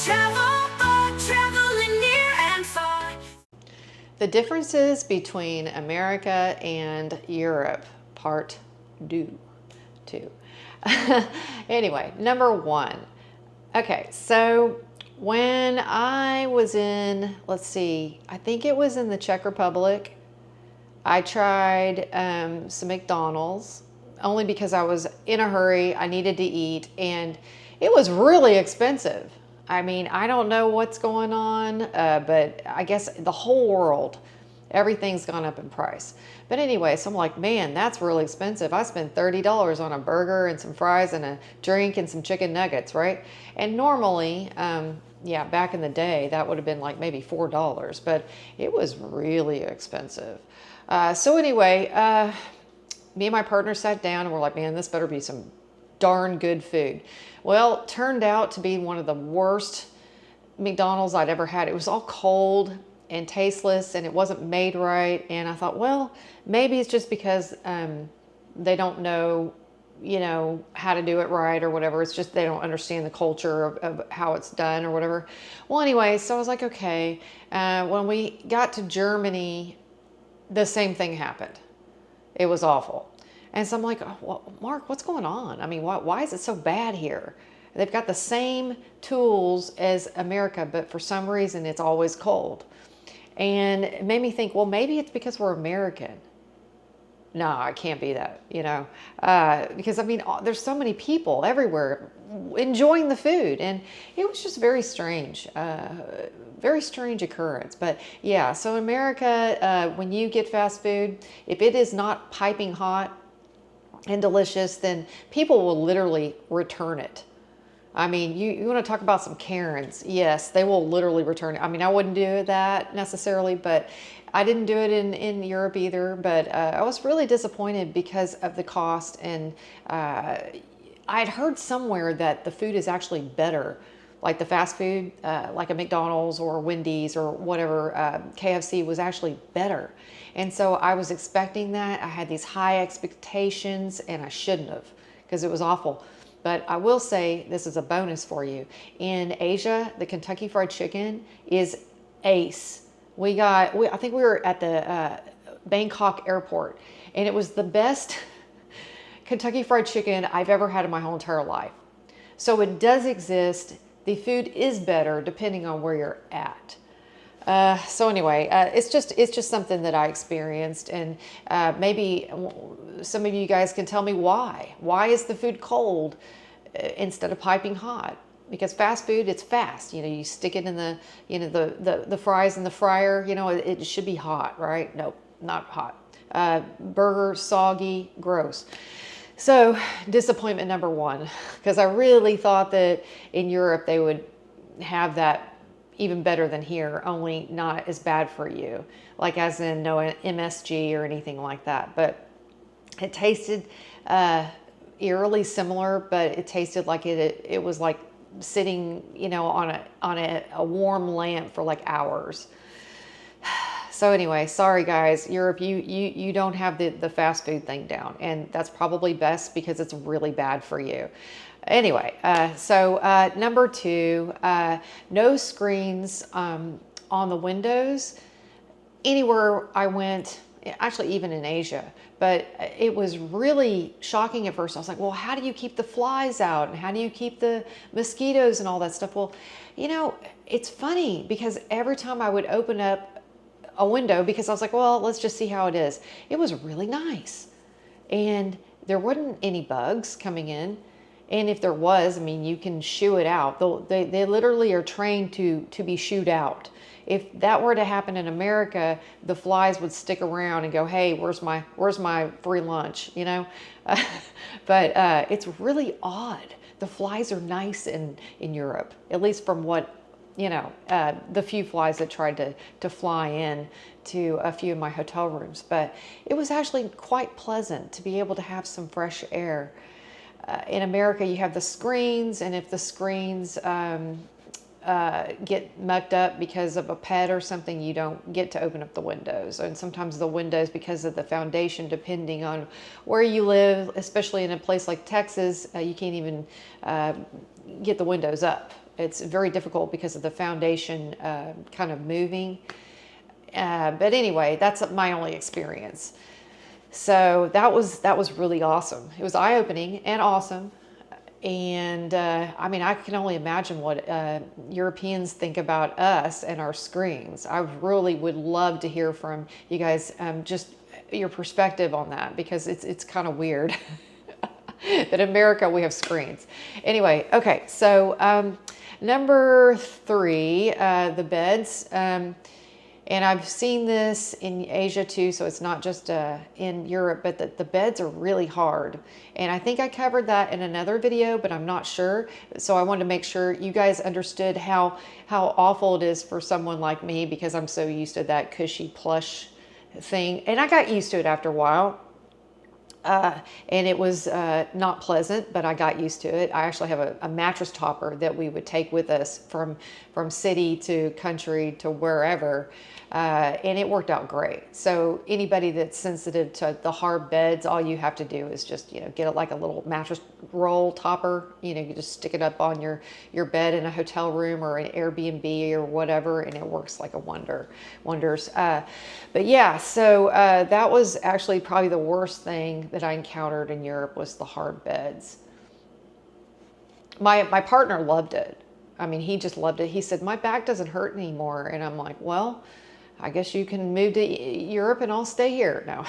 travel, but traveling near and far. The differences between America and Europe, part two. Anyway, number one. Okay, so when I was in, let's see, I think it was in the Czech Republic, I tried some McDonald's only because I was in a hurry. I needed to eat, and it was really expensive. I mean, I don't know what's going on, but I guess the whole world, everything's gone up in price. But anyway, so I'm like, man, that's really expensive. I spent $30 on a burger and some fries and a drink and some chicken nuggets, right? And normally, yeah, back in the day, that would have been like maybe $4, but it was really expensive. So anyway, me and my partner sat down and we're like, man, this better be some darn good food. Well, it turned out to be one of the worst McDonald's I'd ever had. It was all cold and tasteless and it wasn't made right. And I thought, well, maybe it's just because they don't know, how to do it right or whatever. It's just they don't understand the culture of how it's done or whatever. Well, anyway, so I was like, okay. When we got to Germany, the same thing happened. It was awful. And so I'm like, oh, well, Mark, what's going on? I mean, why is it so bad here? They've got the same tools as America, but for some reason it's always cold. And it made me think, well, maybe it's because we're American. No, it can't be that, because I mean, there's so many people everywhere enjoying the food, and it was just very strange occurrence. But yeah, so in America, when you get fast food, if it is not piping hot and delicious, then people will literally return it. I mean, you want to talk about some Karens? Yes, they will literally return it. I mean, I wouldn't do that necessarily, but I didn't do it in Europe either. But I was really disappointed because of the cost. And I'd heard somewhere that the food is actually better, like the fast food, like a McDonald's or Wendy's or whatever, KFC was actually better. And so I was expecting that. I had these high expectations, and I shouldn't have, because it was awful. But I will say, this is a bonus for you. In Asia, the Kentucky Fried Chicken is ace. I think we were at the Bangkok airport, and it was the best Kentucky Fried Chicken I've ever had in my whole entire life. So it does exist. The food is better depending on where you're at. So anyway, it's just something that I experienced, and maybe some of you guys can tell me why. Why is the food cold instead of piping hot? Because fast food, it's fast. You stick it in the fries in the fryer. It should be hot, right? Nope, not hot. Burger, soggy, gross. So disappointment number one, because I really thought that in Europe they would have that even better than here, only not as bad for you, like as in no MSG or anything like that. But it tasted eerily similar, but it tasted like it was like sitting, on a warm lamp for like hours. So anyway, sorry guys, Europe, you don't have the fast food thing down, and that's probably best because it's really bad for you. Anyway, so number two, no screens on the windows anywhere I went, actually even in Asia. But it was really shocking at first. I was like, well, how do you keep the flies out? And how do you keep the mosquitoes and all that stuff? Well, it's funny because every time I would open up a window, because I was like, well, let's just see how it is. It was really nice. And there wasn't any bugs coming in. And if there was, I mean, you can shoo it out. They literally are trained to be shooed out. If that were to happen in America, the flies would stick around and go, hey, where's my free lunch, But it's really odd. The flies are nice in Europe, at least from what, the few flies that tried to fly in to a few of my hotel rooms. But it was actually quite pleasant to be able to have some fresh air. In America, you have the screens, and if the screens get mucked up because of a pet or something, you don't get to open up the windows. And sometimes the windows, because of the foundation, depending on where you live, especially in a place like Texas, you can't even get the windows up. It's very difficult because of the foundation kind of moving. But anyway, that's my only experience. So that was really awesome. It was eye-opening and awesome. And I mean, I can only imagine what Europeans think about us and our screens. I really would love to hear from you guys, just your perspective on that, because it's kind of weird that in America we have screens. Anyway, okay, so number 3, the beds. And I've seen this in Asia too, so it's not just in Europe, but the beds are really hard. And I think I covered that in another video, but I'm not sure. So I wanted to make sure you guys understood how awful it is for someone like me, because I'm so used to that cushy plush thing. And I got used to it after a while. And it was not pleasant, but I got used to it. I actually have a mattress topper that we would take with us from city to country to wherever, and it worked out great. So anybody that's sensitive to the hard beds, all you have to do is just get it like a little mattress roll topper. You just stick it up on your bed in a hotel room or an Airbnb or whatever, and it works like a wonders. But yeah, so that was actually probably the worst thing that I encountered in Europe, was the hard beds. My partner loved it. I mean, he just loved it. He said, my back doesn't hurt anymore. And I'm like, well, I guess you can move to Europe and I'll stay here. No.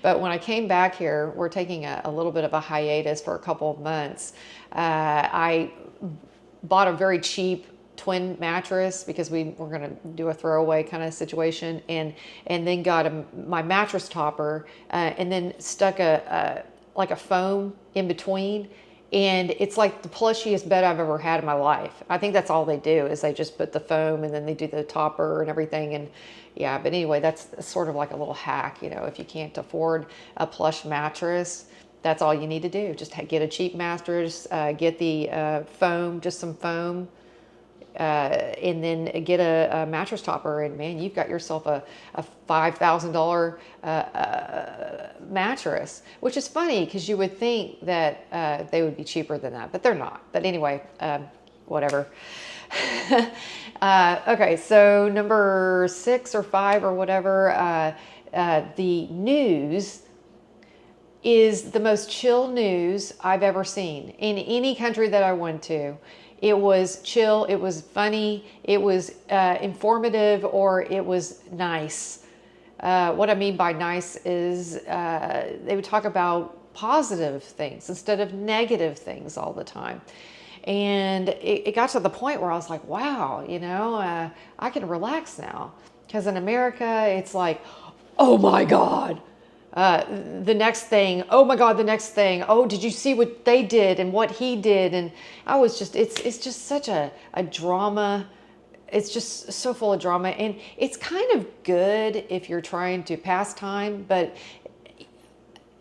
But when I came back here, we're taking a little bit of a hiatus for a couple of months. I bought a very cheap twin mattress because we were going to do a throwaway kind of situation, and then got my mattress topper, and then stuck like a foam in between. And it's like the plushiest bed I've ever had in my life. I think that's all they do, is they just put the foam and then they do the topper and everything. And yeah, but anyway, that's sort of like a little hack. If you can't afford a plush mattress, that's all you need to do. Just get a cheap mattress, get the foam, just some foam, and then get a mattress topper, and man, you've got yourself a $5,000 mattress, which is funny because you would think that they would be cheaper than that, but they're not. But anyway, whatever. Okay, so number 6 or 5 or whatever, the news is the most chill news I've ever seen in any country that I went to. It was chill, it was funny, it was informative, or it was nice. What I mean by nice is they would talk about positive things instead of negative things all the time. And it got to the point where I was like, wow, I can relax now. Because in America, it's like, oh my God. The next thing, oh my God, the next thing. Oh, did you see what they did and what he did? And it's just such a drama. It's just so full of drama. And it's kind of good if you're trying to pass time. But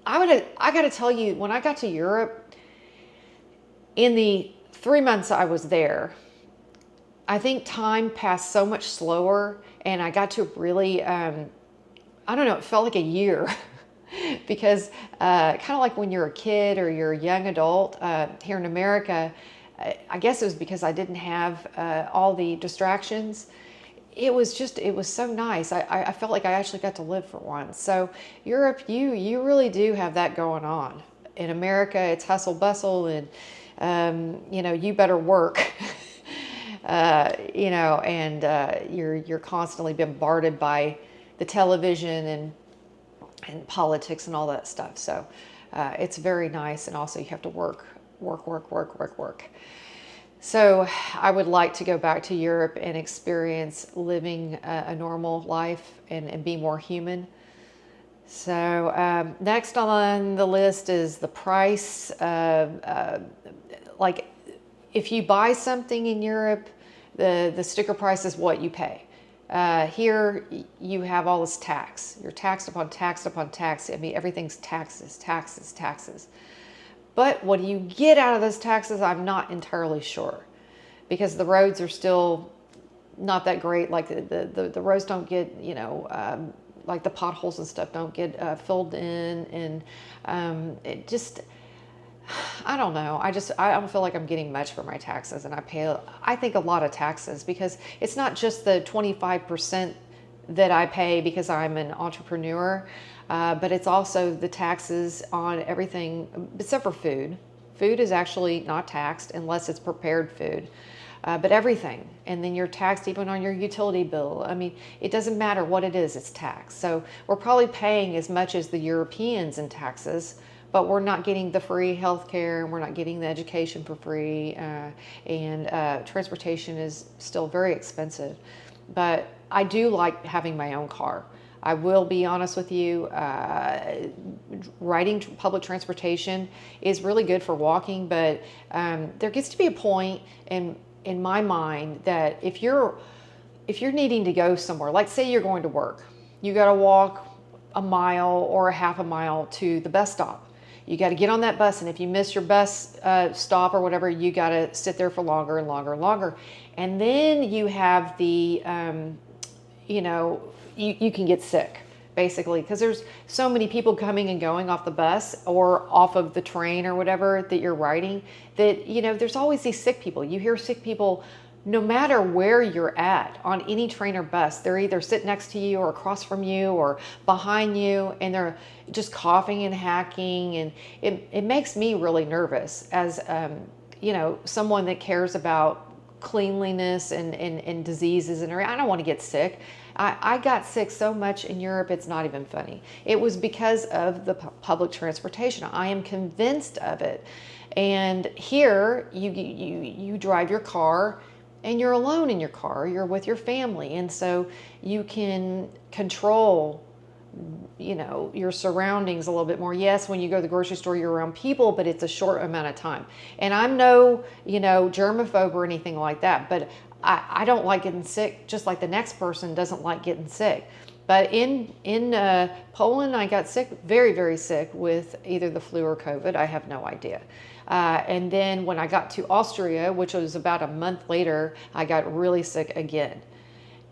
I got to tell you, when I got to Europe, in the 3 months I was there, I think time passed so much slower. And I got to really, I don't know, it felt like a year. Because kind of like when you're a kid or you're a young adult here in America, I guess it was because I didn't have all the distractions. It was so nice. I felt like I actually got to live for once. So Europe, you really do have that going on. In America, it's hustle bustle, and you better work. And you're constantly bombarded by the television and politics and all that stuff. So it's very nice. And also you have to work. So I would like to go back to Europe and experience living a normal life and be more human. So next on the list is the price. Like if you buy something in Europe, the sticker price is what you pay. Here you have all this tax. You're taxed upon tax upon tax. I mean, everything's taxes. But what do you get out of those taxes? I'm not entirely sure. because the roads are still not that great. Like the roads don't get, like the potholes and stuff don't get filled in, and it just, I don't know. I don't feel like I'm getting much for my taxes, and I think a lot of taxes, because it's not just the 25% that I pay because I'm an entrepreneur, but it's also the taxes on everything except for food. Food is actually not taxed unless it's prepared food. But everything, and then you're taxed even on your utility bill. I mean, it doesn't matter what it is, it's taxed. So we're probably paying as much as the Europeans in taxes, but we're not getting the free health care, and we're not getting the education for free, and transportation is still very expensive. But I do like having my own car. I will be honest with you, riding public transportation is really good for walking, but there gets to be a point in my mind that if you're needing to go somewhere, like say you're going to work, you got to walk a mile or a half a mile to the bus stop. You got to get on that bus, and if you miss your bus stop or whatever, you got to sit there for longer and longer and longer. And then you have the, you can get sick, basically, because there's so many people coming and going off the bus or off of the train or whatever that you're riding, that, there's always these sick people. You hear sick people no matter where you're at on any train or bus. They're either sitting next to you or across from you or behind you, and they're just coughing and hacking. And it makes me really nervous as, someone that cares about cleanliness and diseases, and I don't want to get sick. I got sick so much in Europe, it's not even funny. It was because of the public transportation. I am convinced of it. And here, you drive your car, and you're alone in your car. You're with your family, and so you can control, your surroundings a little bit more. Yes, when you go to the grocery store, you're around people, but it's a short amount of time. And I'm no, germaphobe or anything like that, but I don't like getting sick, just like the next person doesn't like getting sick. But in Poland, I got sick, very, very sick, with either the flu or COVID. I have no idea. And then when I got to Austria, which was about a month later, I got really sick again.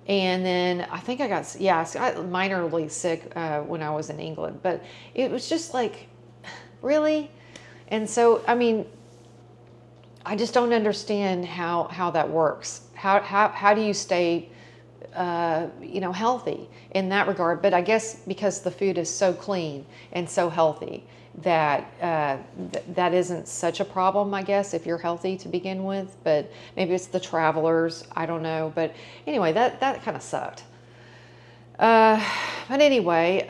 And then I think I got minorly sick when I was in England. But it was just like, really? And so, I mean, I just don't understand how that works. How do you stay, healthy in that regard? But I guess because the food is so clean and so healthy that that isn't such a problem, I guess, if you're healthy to begin with. But maybe it's the travelers. I don't know. But anyway, that kind of sucked. But anyway,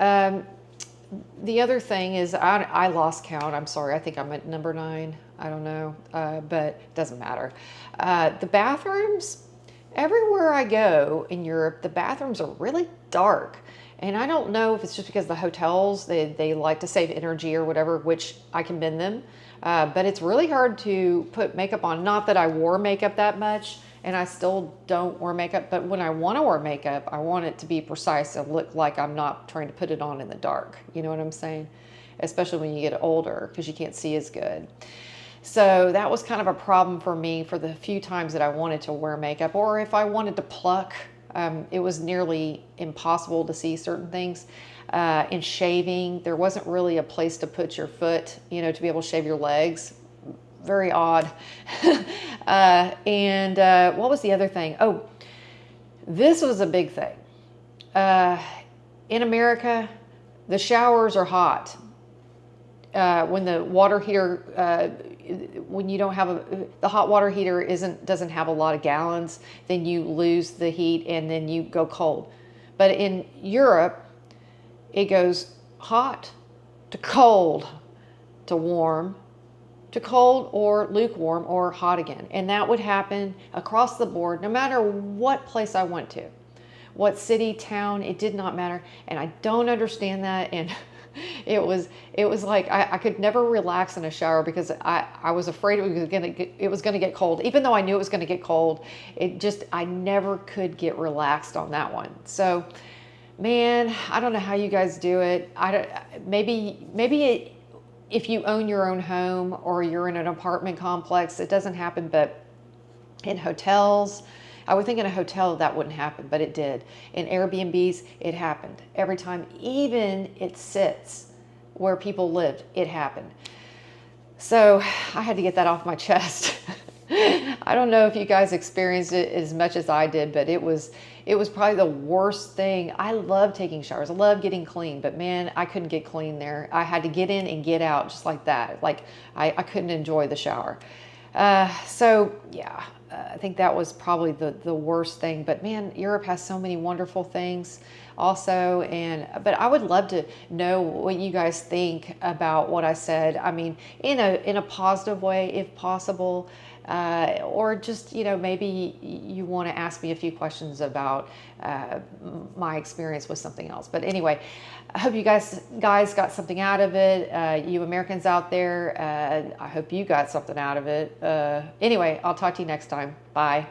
the other thing is I lost count. I'm sorry. I think I'm at number 9. I don't know, but it doesn't matter. The bathrooms, everywhere I go in Europe, the bathrooms are really dark. And I don't know if it's just because the hotels, they like to save energy or whatever, which I commend them. But it's really hard to put makeup on. Not that I wore makeup that much, and I still don't wear makeup. But when I want to wear makeup, I want it to be precise and look like I'm not trying to put it on in the dark. You know what I'm saying? Especially when you get older, because you can't see as good. So that was kind of a problem for me for the few times that I wanted to wear makeup, or if I wanted to pluck, it was nearly impossible to see certain things. In shaving, there wasn't really a place to put your foot, to be able to shave your legs. Very odd. And what was the other thing? Oh, this was a big thing. In America, the showers are hot. When the water heater, when you don't have the hot water heater doesn't have a lot of gallons, then you lose the heat and then you go cold. But in Europe, it goes hot to cold to warm to cold or lukewarm or hot again. And that would happen across the board, no matter what place I went to, what city, town, it did not matter. And I don't understand that. And it was like I could never relax in a shower because I was afraid it was gonna get cold. Even though I knew it was gonna get cold, I never could get relaxed on that one. So, man, I don't know how you guys do it. If you own your own home or you're in an apartment complex, it doesn't happen. But In hotels, I would think in a hotel that wouldn't happen, but it did. In Airbnbs, it happened. Every time, even it sits where people lived, it happened. So I had to get that off my chest. I don't know if you guys experienced it as much as I did, but it was probably the worst thing. I love taking showers. I love getting clean, but man, I couldn't get clean there. I had to get in and get out just like that. Like I couldn't enjoy the shower. So yeah, I think that was probably the worst thing. But man, Europe has so many wonderful things also. But I would love to know what you guys think about what I said. I mean, in a positive way, if possible. Or just, maybe you want to ask me a few questions about my experience with something else. But anyway, I hope you guys got something out of it. You Americans out there, I hope you got something out of it. Anyway, I'll talk to you next time. Bye.